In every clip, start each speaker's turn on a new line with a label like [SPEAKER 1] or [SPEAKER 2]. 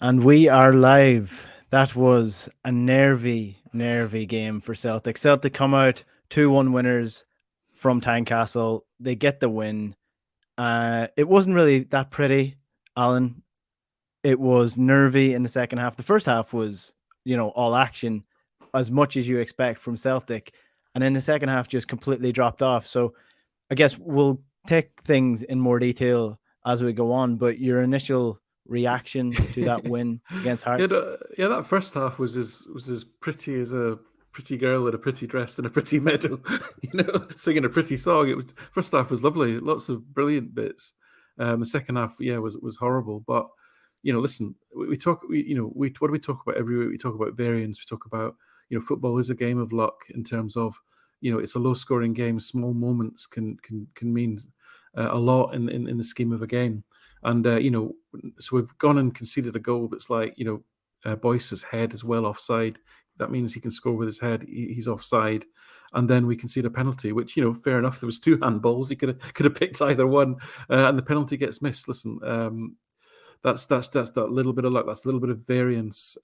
[SPEAKER 1] And we are live. That was a nervy game for Celtic. Celtic come out 2-1 winners from Tynecastle. They get the win. It wasn't really that pretty, Alan. It was nervy in the second half. The first half was, all action, as much as you expect from Celtic. And then the second half just completely dropped off. So I guess we'll take things in more detail as we go on. But your initial reaction to that win against
[SPEAKER 2] Yeah,
[SPEAKER 1] Hearts?
[SPEAKER 2] that first half was as pretty as a pretty girl in a pretty dress in a pretty meadow, singing a pretty song. It was first half was lovely, lots of brilliant bits. The second half, yeah, was horrible. But listen, we talk, what do we talk about every week? We talk about variance. We talk about football is a game of luck in terms of it's a low scoring game. Small moments can mean a lot in the scheme of a game. And so we've gone and conceded a goal that's like Boyce's head is well offside. That means he can score with his head. He's offside, and then we concede a penalty, which fair enough. There was two handballs. He could have picked either one, and the penalty gets missed. Listen, that's that little bit of luck. That's a little bit of variance,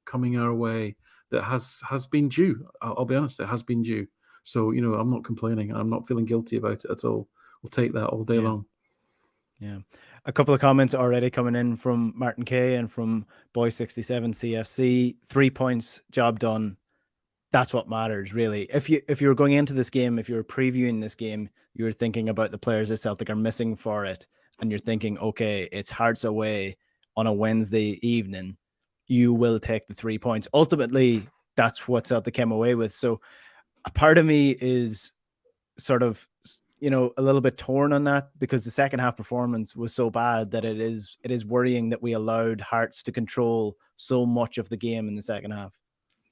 [SPEAKER 2] coming our way that has been due. I'll be honest, it has been due. So I'm not complaining. I'm not feeling guilty about it at all. We'll take that all day
[SPEAKER 1] Yeah.
[SPEAKER 2] long.
[SPEAKER 1] Yeah. A couple of comments already coming in from Martin K and from Boy67 CFC. 3 points, job done. That's what matters, really. If you were going into this game, if you were previewing this game, you were thinking about the players that Celtic are missing for it, and you're thinking, okay, it's Hearts away on a Wednesday evening. You will take the 3 points. Ultimately, that's what Celtic came away with. So a part of me is sort of a little bit torn on that, because the second half performance was so bad that it is worrying that we allowed Hearts to control so much of the game in the second half.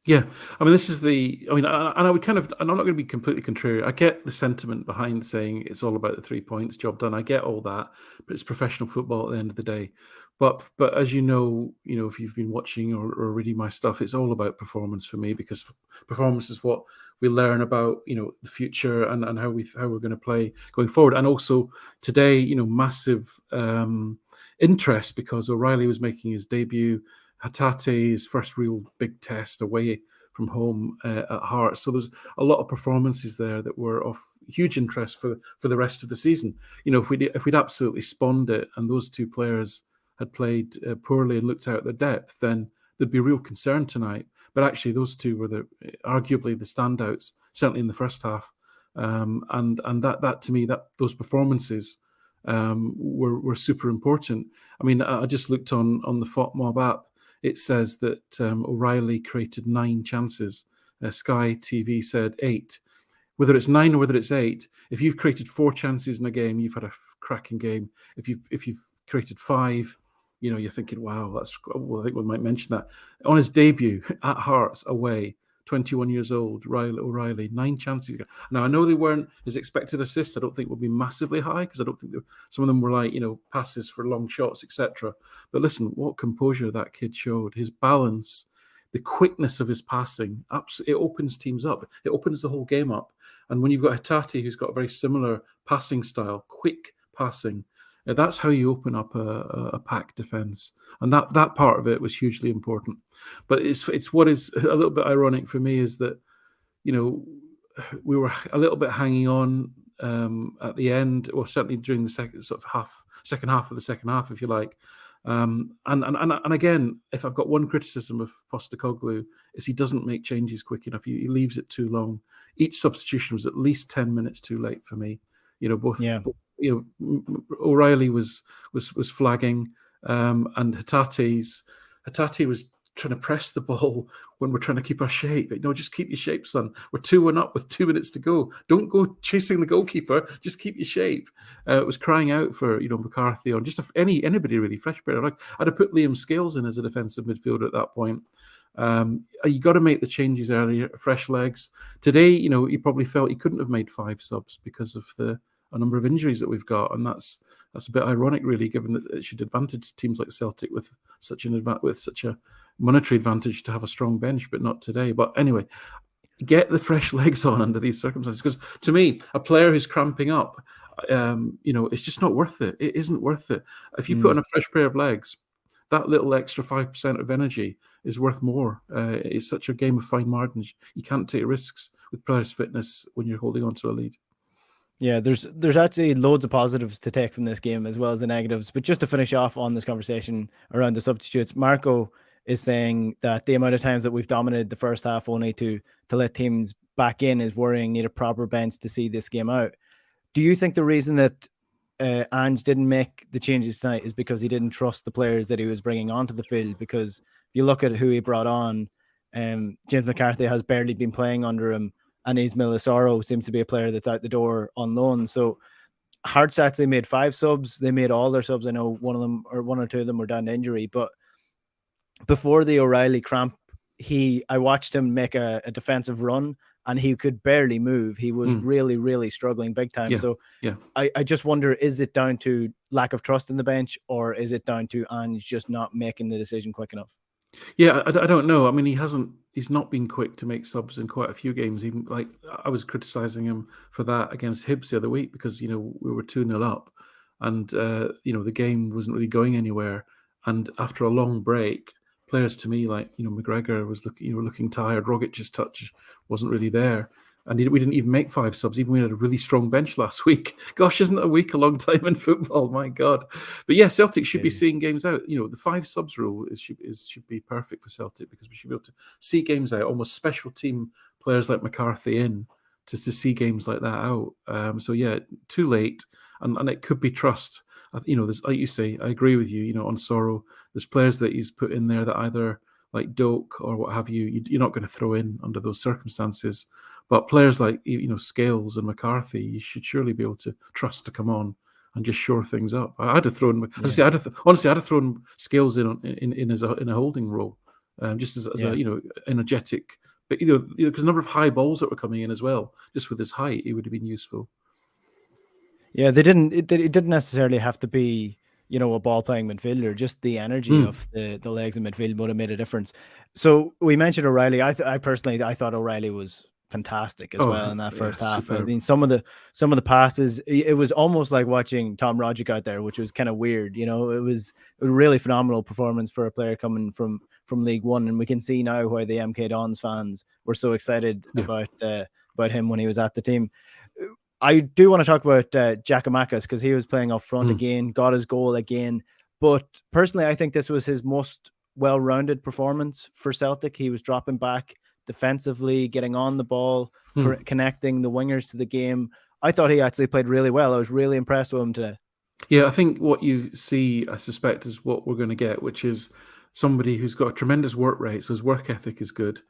[SPEAKER 2] Yeah, I mean, this is the. I mean, and I would kind of. And I'm not going to be completely contrary. I get the sentiment behind saying it's all about the 3 points, job done. I get all that, but it's professional football at the end of the day. But as if you've been watching or reading my stuff, it's all about performance for me, because performance is what we learn about the future and how we're going to play going forward. And also today, massive interest because O'Reilly was making his debut. Hatate's first real big test away from home at Hearts. So there's a lot of performances there that were of huge interest for the rest of the season. If we'd absolutely spawned it and those two players had played poorly and looked out their depth, then there'd be real concern tonight. But actually, those two were arguably the standouts, certainly in the first half. And that to me, that those performances were super important. I mean, I just looked on the FOTMob app. It says that O'Reilly created 9 chances. Sky TV said 8. Whether it's 9 or whether it's 8, if you've created 4 chances in a game, you've had a cracking game. If you've created 5, you're thinking, wow, that's. Well, I think we might mention that on his debut at Hearts away. 21 years old, O'Reilly, 9 chances. Now, I know they weren't his expected assists. I don't think will be massively high, because I don't think some of them were like, passes for long shots, etc. But listen, what composure that kid showed, his balance, the quickness of his passing, it opens teams up. It opens the whole game up. And when you've got Hatate, who's got a very similar passing style, quick passing, that's how you open up a pack defense, and that part of it was hugely important. But it's what is a little bit ironic for me is that we were a little bit hanging on at the end, or certainly during the second half of the second half, if you like. And again, if I've got one criticism of Postecoglou, is he doesn't make changes quick enough. He leaves it too long. Each substitution was at least 10 minutes too late for me. Both.
[SPEAKER 1] Yeah.
[SPEAKER 2] O'Reilly was flagging, and Hatate was trying to press the ball when we're trying to keep our shape. Just keep your shape, son. We're 2-1 up with 2 minutes to go. Don't go chasing the goalkeeper. Just keep your shape. It was crying out for McCarthy or just anybody really fresh player. I'd have put Liam Scales in as a defensive midfielder at that point. You got to make the changes earlier, fresh legs. Today, he probably felt he couldn't have made 5 subs because of a number of injuries that we've got, and that's a bit ironic, really, given that it should advantage teams like Celtic with such a monetary advantage to have a strong bench, but not today. But anyway, get the fresh legs on under these circumstances, because to me, a player who's cramping up, it's just not worth it. It isn't worth it. If you put on a fresh pair of legs, that little extra 5% of energy is worth more. It's such a game of fine margins. You can't take risks with players' fitness when you're holding on to a lead.
[SPEAKER 1] Yeah, there's actually loads of positives to take from this game as well as the negatives. But just to finish off on this conversation around the substitutes, Marco is saying that the amount of times that we've dominated the first half only to let teams back in is worrying. Need a proper bench to see this game out. Do you think the reason that Ange didn't make the changes tonight is because he didn't trust the players that he was bringing onto the field? Because if you look at who he brought on, James McCarthy has barely been playing under him, and Ismail Assoro seems to be a player that's out the door on loan. So Hartsats, they made 5 subs. They made all their subs. I know one or two of them were down to injury, but before the O'Reilly cramp, I watched him make a defensive run and he could barely move. He was really, really struggling big time. So I just wonder, is it down to lack of trust in the bench, or is it down to Ange just not making the decision quick enough?
[SPEAKER 2] Yeah, I don't know. I mean, he's not been quick to make subs in quite a few games. Even like I was criticizing him for that against Hibs the other week because, we were 2-0 up and, the game wasn't really going anywhere. And after a long break, players to me like, McGregor was looking tired. Rogic's touch wasn't really there. And we didn't even make 5 subs, even we had a really strong bench last week. Gosh, isn't a week a long time in football? My God. But yeah, Celtic should be seeing games out. The 5 subs rule should be perfect for Celtic because we should be able to see games out, almost special team players like McCarthy in to see games like that out. So yeah, too late. And it could be trust. There's, like you say, I agree with you, on Sorrow. There's players that he's put in there that either like Doak or what have you, you're not going to throw in under those circumstances. But players like, Scales and McCarthy, you should surely be able to trust to come on and just shore things up. I'd have thrown, honestly, I'd have thrown Scales in a holding role, just as a energetic. But because the number of high balls that were coming in as well, just with his height, it would have been useful.
[SPEAKER 1] Yeah, it didn't necessarily have to be, a ball playing midfielder. Just the energy of the legs in midfield would have made a difference. So we mentioned O'Reilly. I personally thought O'Reilly was fantastic as well in that first half. Superb. I mean, some of the passes, it was almost like watching Tom Rogic out there, which was kind of weird. It was a really phenomenal performance for a player coming from League One, and we can see now why the MK Dons fans were so excited about him when he was at the team. I do want to talk about Giakoumakis because he was playing up front again, got his goal again. But personally, I think this was his most well-rounded performance for Celtic. He was dropping back defensively, getting on the ball, connecting the wingers to the game. I thought he actually played really well. I was really impressed with him today.
[SPEAKER 2] Yeah, I think what you see, I suspect, is what we're going to get, which is somebody who's got a tremendous work rate, so his work ethic is good.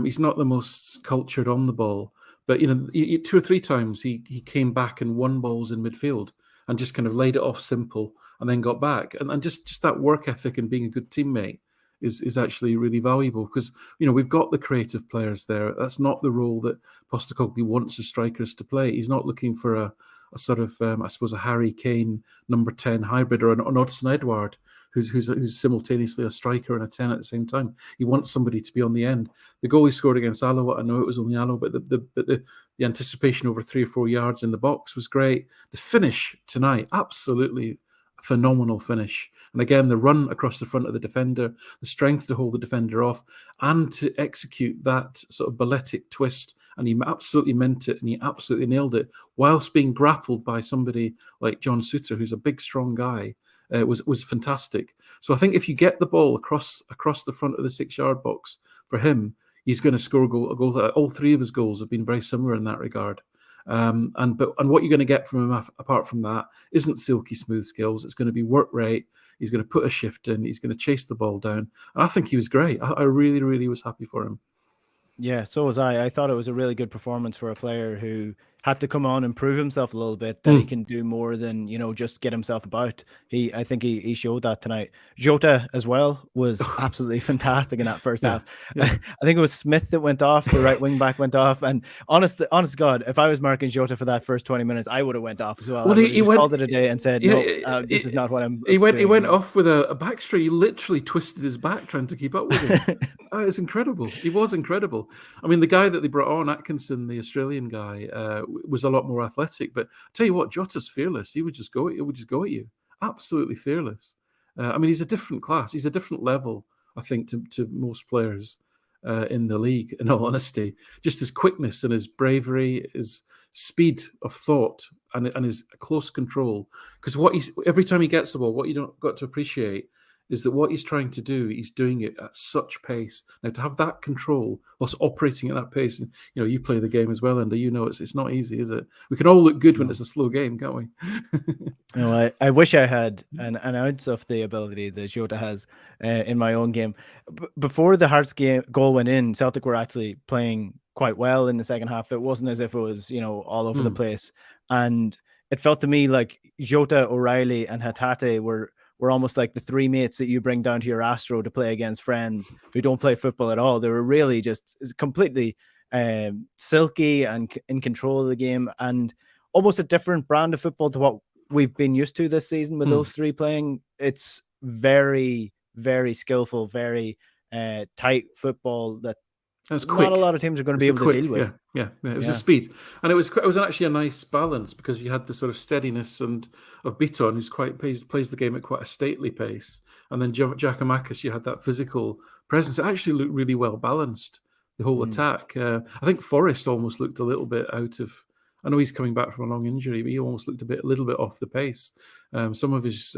[SPEAKER 2] He's not the most cultured on the ball, but 2 or 3 times he came back and won balls in midfield and just kind of laid it off simple and then got back. And just that work ethic and being a good teammate is actually really valuable because, we've got the creative players there. That's not the role that Postecoglou wants his strikers to play. He's not looking for a sort of, I suppose, a Harry Kane number 10 hybrid or an Odsonne Edouard who's simultaneously a striker and a 10 at the same time. He wants somebody to be on the end. The goal he scored against Alloa, I know it was only Alloa, but the anticipation over 3 or 4 yards in the box was great. The finish tonight, absolutely phenomenal finish. And again, the run across the front of the defender, the strength to hold the defender off and to execute that sort of balletic twist. And he absolutely meant it and he absolutely nailed it whilst being grappled by somebody like John Suter, who's a big, strong guy. Was fantastic. So I think if you get the ball across the front of the 6-yard box for him, he's going to score a goal. All 3 of his goals have been very similar in that regard. And what you're going to get from him apart from that isn't silky smooth skills. It's going to be work rate. He's going to put a shift in. He's going to chase the ball down. And I think he was great. I really, really was happy for him.
[SPEAKER 1] Yeah, so was I. I thought it was a really good performance for a player who had to come on and prove himself a little bit, that he can do more than, just get himself about. I think he showed that tonight. Jota as well was absolutely fantastic in that first half. Yeah. I think it was Smith that went off, the right wing back went off. And honest to God, if I was marking Jota for that first 20 minutes, I would have went off as well. He called it a day and said, this is not what I'm
[SPEAKER 2] He went off with a back straight. He literally twisted his back trying to keep up with him. It was incredible. He was incredible. I mean, the guy that they brought on, Atkinson, the Australian guy, was a lot more athletic. But I tell you what, Jota's fearless. He would just go at you. Absolutely fearless. I mean, he's a different class. He's a different level, I think, to most players in the league, in all honesty. Just his quickness and his bravery, his speed of thought, and his close control. Because every time he gets the ball, what you don't got to appreciate is that what he's trying to do, he's doing it at such pace. Now, to have that control whilst operating at that pace, and you play the game as well, Enda, it's not easy, is it? We can all look good when it's a slow game, can't we?
[SPEAKER 1] I wish I had an ounce of the ability that Jota has in my own game. Before the Hearts goal went in, Celtic were actually playing quite well in the second half. It wasn't as if it was, all over the place. And it felt to me like Jota, O'Reilly, and Hatate were almost like the three mates that you bring down to your Astro to play against friends who don't play football at all. They were really just completely silky and in control of the game, and almost a different brand of football to what we've been used to this season with those three playing. It's very, very skillful, very tight football that not a lot of teams are going to be able to deal with.
[SPEAKER 2] Yeah. It was the speed, and it was actually a nice balance because you had the sort of steadiness of Beaton, who's plays the game at quite a stately pace, and then Giakoumakis, you had that physical presence. It actually looked really well balanced, the whole attack. I think Forrest almost looked a little bit out of. I know he's coming back from a long injury, but he almost looked a little bit off the pace. Some of his,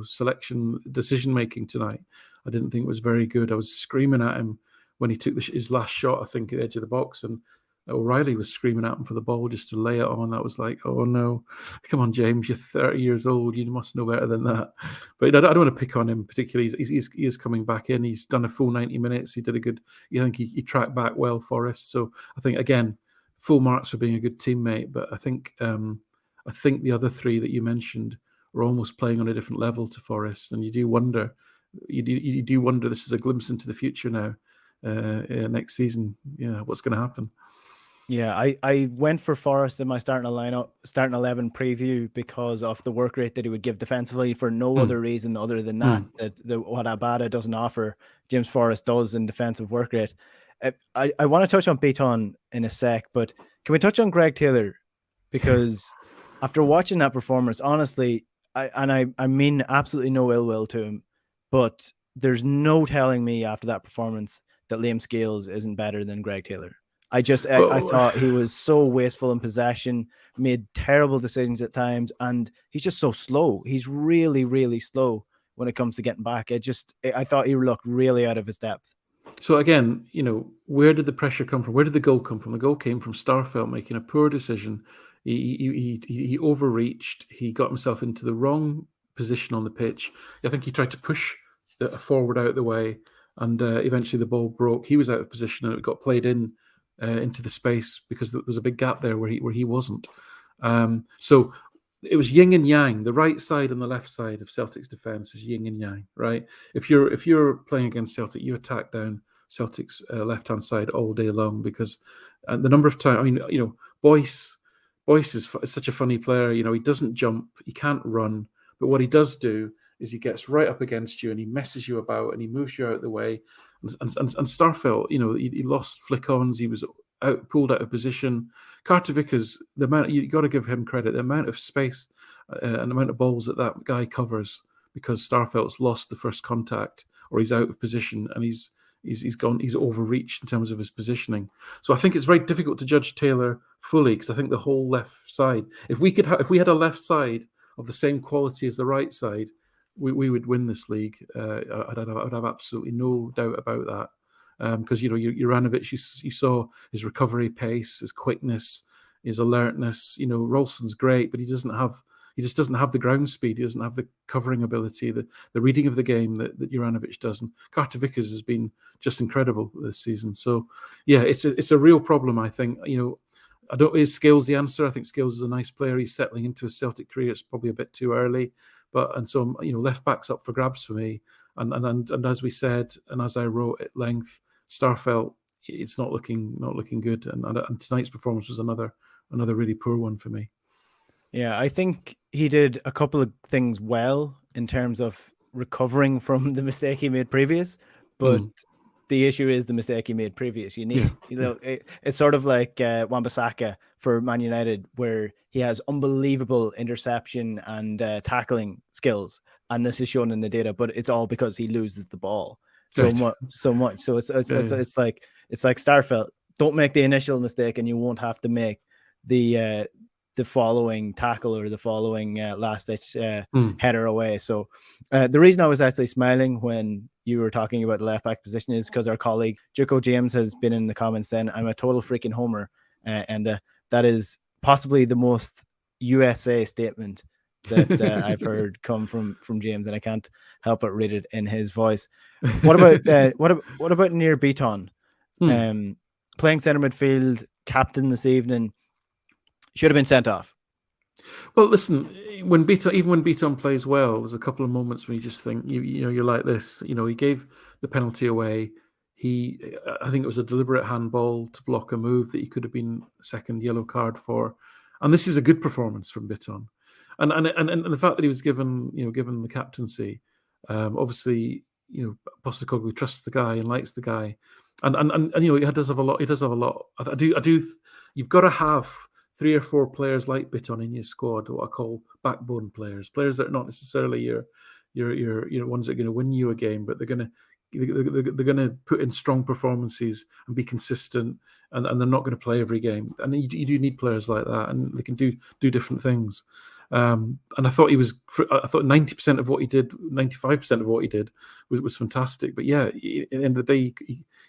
[SPEAKER 2] selection decision making tonight, I didn't think was very good. I was screaming at him when he took his last shot, I think, at the edge of the box, and O'Reilly was screaming at him for the ball just to lay it on. That was like, oh no, come on, James, you're 30 years old, you must know better than that. But I don't want to pick on him particularly. He is coming back in. He's done a full 90 minutes. He did a good. I think he tracked back well, Forrest. So I think again, full marks for being a good teammate. But I think the other three that you mentioned were almost playing on a different level to Forrest, and you do wonder. You do wonder. This is a glimpse into the future now. Next season, what's going to happen?
[SPEAKER 1] Yeah, I went for Forrest in my starting 11 preview because of the work rate that he would give defensively, for no other reason other than that what Abada doesn't offer, James Forrest does in defensive work rate. I want to touch on Beaton in a sec, but can we touch on Greg Taylor? Because after watching that performance, honestly, I mean absolutely no ill will to him, but there's no telling me after that performance that Liam Scales isn't better than Greg Taylor. I thought he was so wasteful in possession, made terrible decisions at times, and he's just so slow. He's really, really slow when it comes to getting back. I thought he looked really out of his depth.
[SPEAKER 2] So again, where did the pressure come from? Where did the goal come from? The goal came from Starfelt making a poor decision. He overreached. He got himself into the wrong position on the pitch. I think he tried to push a forward out of the way, and eventually the ball broke. He was out of position, and it got played into the space because there was a big gap there where he wasn't. So it was yin and yang. The right side and the left side of Celtic's defence is yin and yang, right? If you're playing against Celtic, you attack down Celtic's left-hand side all day long because the number of times, Boyce is such a funny player. He doesn't jump, he can't run, but what he does do is he gets right up against you and he messes you about and he moves you out of the way. And Starfelt, he lost flick-ons. He was pulled out of position. Carter Vickers, the amount you got to give him credit. The amount of space and the amount of balls that guy covers because Starfelt's lost the first contact or he's out of position and he's overreached in terms of his positioning. So I think it's very difficult to judge Taylor fully because I think the whole left side. If we had a left side of the same quality as the right side, we would win this league. I'd have absolutely no doubt about that. Because Juranovic, you saw his recovery pace, his quickness, his alertness. Rolson's great, but he just doesn't have the ground speed. He doesn't have the covering ability, the reading of the game that Juranovic does. And Carter Vickers has been just incredible this season. So yeah, it's a real problem. I think is Scales the answer? I think Scales is a nice player. He's settling into a Celtic career. It's probably a bit too early. So left back's up for grabs for me, and as we said, and as I wrote at length, Starfelt, it's not looking good, and tonight's performance was another really poor one for me.
[SPEAKER 1] Yeah, I think he did a couple of things well in terms of recovering from the mistake he made previous, but the issue is the mistake he made previous. It's sort of like Wan-Bissaka for Man United, where he has unbelievable interception and tackling skills, and this is shown in the data, but it's all because he loses the ball
[SPEAKER 2] Right.
[SPEAKER 1] so much. So it's
[SPEAKER 2] Yeah.
[SPEAKER 1] like Starfelt. Don't make the initial mistake, and you won't have to make the following tackle or the following last ditch header away. So the reason I was actually smiling when you were talking about the left back position is because our colleague Juco James has been in the comments saying I'm a total freaking homer, and that is possibly the most USA statement that I've heard come from James, and I can't help but read it in his voice. What about what about Nir Beaton? Playing center midfield, captain this evening, should have been sent off.
[SPEAKER 2] Well, listen, when Beaton plays well, there's a couple of moments where you just think, you're like this. He gave the penalty away. I think it was a deliberate handball to block a move that he could have been a second yellow card for. And this is a good performance from Beaton. And the fact that he was given the captaincy, obviously, Postecoglou trusts the guy and likes the guy. And he does have a lot. He does have a lot. I do. You've got to have 3 or 4 players like Beaton in your squad, what I call backbone players that are not necessarily your ones that are going to win you a game, but they're going to put in strong performances and be consistent, and they're not going to play every game. And you do need players like that, and they can do different things. And I thought 90% of what he did, 95% of what he did was fantastic. But yeah, at the end of the day,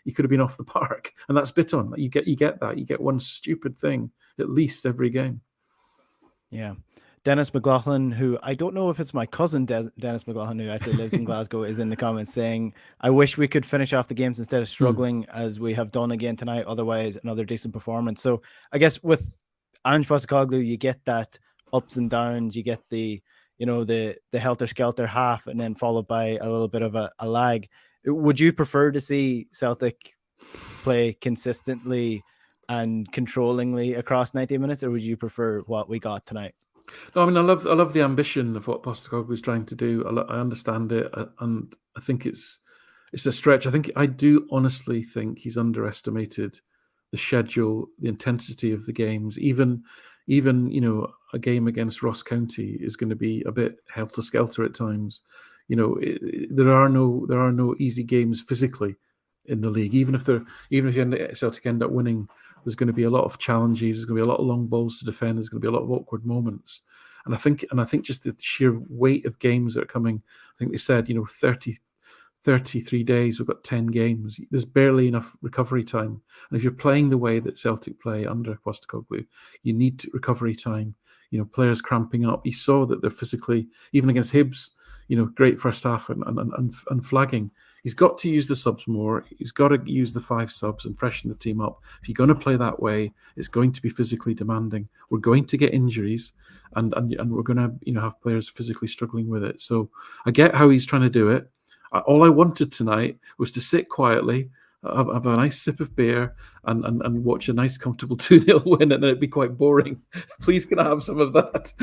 [SPEAKER 2] he could have been off the park, and that's Beaton. You get that. You get one stupid thing at least every game.
[SPEAKER 1] Yeah. Dennis McLaughlin, who I don't know if it's my cousin Dennis McLaughlin, who actually lives in Glasgow, is in the comments saying, I wish we could finish off the games instead of struggling as we have done again tonight. Otherwise, another decent performance. So I guess with Ange Postecoglou, you get that ups and downs. You get the helter-skelter half, and then followed by a little bit of a lag. Would you prefer to see Celtic play consistently and controllingly across 90 minutes, or would you prefer what we got tonight?
[SPEAKER 2] No, I mean, I love the ambition of what Postecoglou is trying to do. I understand it, and I think it's a stretch. I do honestly think he's underestimated the schedule, the intensity of the games. Even a game against Ross County is going to be a bit helter-skelter at times. There are no easy games physically in the league. Even if Celtic end up winning, there's going to be a lot of challenges. There's going to be a lot of long balls to defend. There's going to be a lot of awkward moments. And I think just the sheer weight of games that are coming. I think they said 33 days. We've got 10 games. There's barely enough recovery time. And if you're playing the way that Celtic play under Postecoglou, you need recovery time. Players cramping up. You saw that they're physically, even against Hibs, great first half and flagging. He's got to use the subs more. He's got to use the 5 subs and freshen the team up. If you're going to play that way, it's going to be physically demanding. We're going to get injuries, and we're going to have players physically struggling with it. So I get how he's trying to do it. All I wanted tonight was to sit quietly, have a nice sip of beer, and watch a nice, comfortable 2-0 win, and it'd be quite boring. Please, can I have some of that?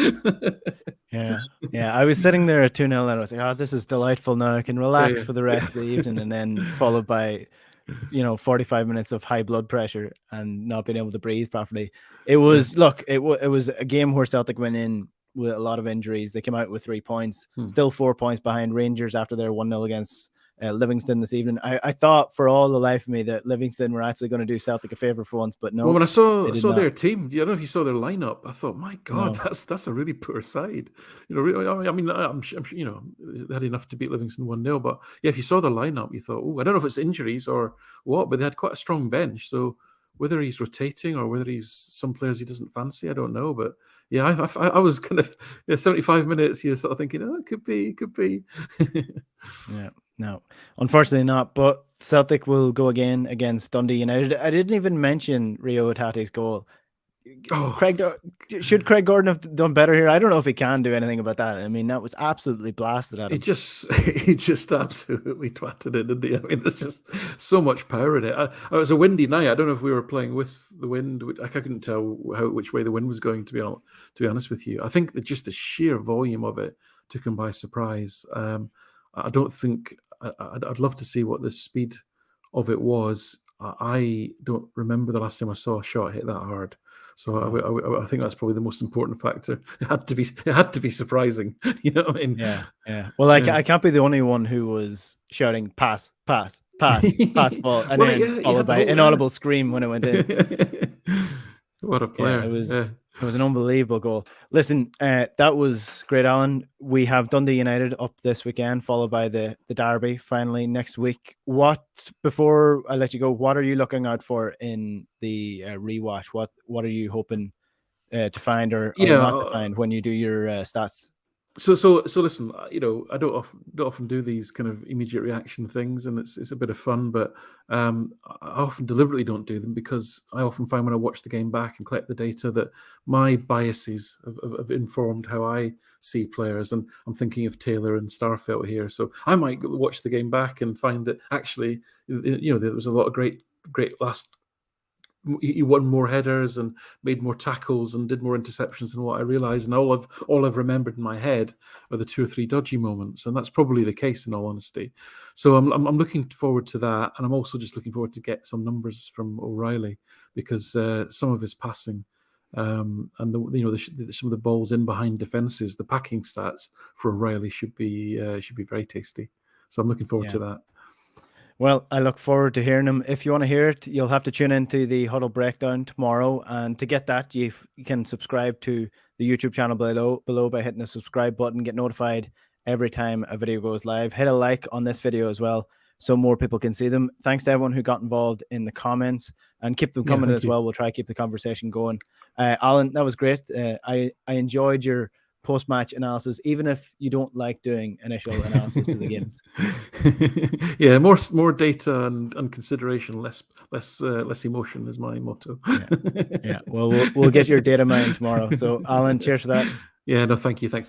[SPEAKER 1] Yeah. I was sitting there at 2-0, and I was like, "Oh, this is delightful. Now I can relax for the rest of the evening," and then followed by 45 minutes of high blood pressure and not being able to breathe properly. It was it was a game where Celtic went in with a lot of injuries. They came out with 3 points, still 4 points behind Rangers after their 1-0 against Livingston this evening. I thought for all the life of me that Livingston were actually going to do Celtic a favor for once, but no.
[SPEAKER 2] Well, when I saw their team, I don't know if you saw their lineup. I thought, my God,
[SPEAKER 1] No.
[SPEAKER 2] that's a really poor side. I mean, I'm sure they had enough to beat Livingston 1-0, but yeah, if you saw their lineup, you thought, oh, I don't know if it's injuries or what, but they had quite a strong bench. So whether he's rotating or whether he's some players he doesn't fancy, I don't know. But yeah, I was kind of 75 minutes. You're sort of thinking, oh, it could be.
[SPEAKER 1] Yeah. No, unfortunately not. But Celtic will go again against Dundee United. I didn't even mention Rio Hatate's goal. Should Craig Gordon have done better here? I don't know if he can do anything about that. I mean, that was absolutely blasted at him.
[SPEAKER 2] He just absolutely twatted it, didn't he? I mean, there's just so much power in it. It was a windy night. I don't know if we were playing with the wind. I couldn't tell which way the wind was going, to be honest with you. I think that just the sheer volume of it took him by surprise. I don't think... I'd love to see what the speed of it was. I don't remember the last time I saw a shot hit that hard. So I think that's probably the most important factor. It had to be surprising. You know what I mean?
[SPEAKER 1] Yeah. Well, I can't be the only one who was shouting pass, pass, pass, pass ball, and
[SPEAKER 2] Well,
[SPEAKER 1] then
[SPEAKER 2] yeah, you
[SPEAKER 1] followed
[SPEAKER 2] had the
[SPEAKER 1] by
[SPEAKER 2] whole
[SPEAKER 1] inaudible scream when it went in.
[SPEAKER 2] What a player!
[SPEAKER 1] It was an unbelievable goal. Listen, that was great, Alan. We have Dundee United up this weekend, followed by the derby finally next week. Before I let you go, what are you looking out for in the rewatch? What are you hoping to find or not to find when you do your stats?
[SPEAKER 2] So listen, I don't often do these kind of immediate reaction things, and it's a bit of fun, but I often deliberately don't do them because I often find when I watch the game back and collect the data that my biases have informed how I see players, and I'm thinking of Taylor and Starfelt here. So I might watch the game back and find that actually, there was a lot of great last. He won more headers and made more tackles and did more interceptions than what I realised. And all I've remembered in my head are the 2 or 3 dodgy moments, and that's probably the case in all honesty. So I'm looking forward to that, and I'm also just looking forward to get some numbers from O'Reilly because some of his passing and some of the balls in behind defences, the packing stats for O'Reilly should be very tasty. So I'm looking forward to that.
[SPEAKER 1] Well, I look forward to hearing them. If you want to hear it, you'll have to tune into the Huddle Breakdown tomorrow. And to get that, you can subscribe to the YouTube channel below by hitting the subscribe button. Get notified every time a video goes live. Hit a like on this video as well so more people can see them. Thanks to everyone who got involved in the comments, and keep them coming as well. We'll try to keep the conversation going. Alan, that was great. I enjoyed your post-match analysis, even if you don't like doing initial analysis to the games.
[SPEAKER 2] Yeah, more data and consideration, less emotion is my motto.
[SPEAKER 1] Yeah. Well, we'll get your data mine tomorrow. So, Alan, cheers for that.
[SPEAKER 2] Yeah, no, thank you. Thanks, Enda.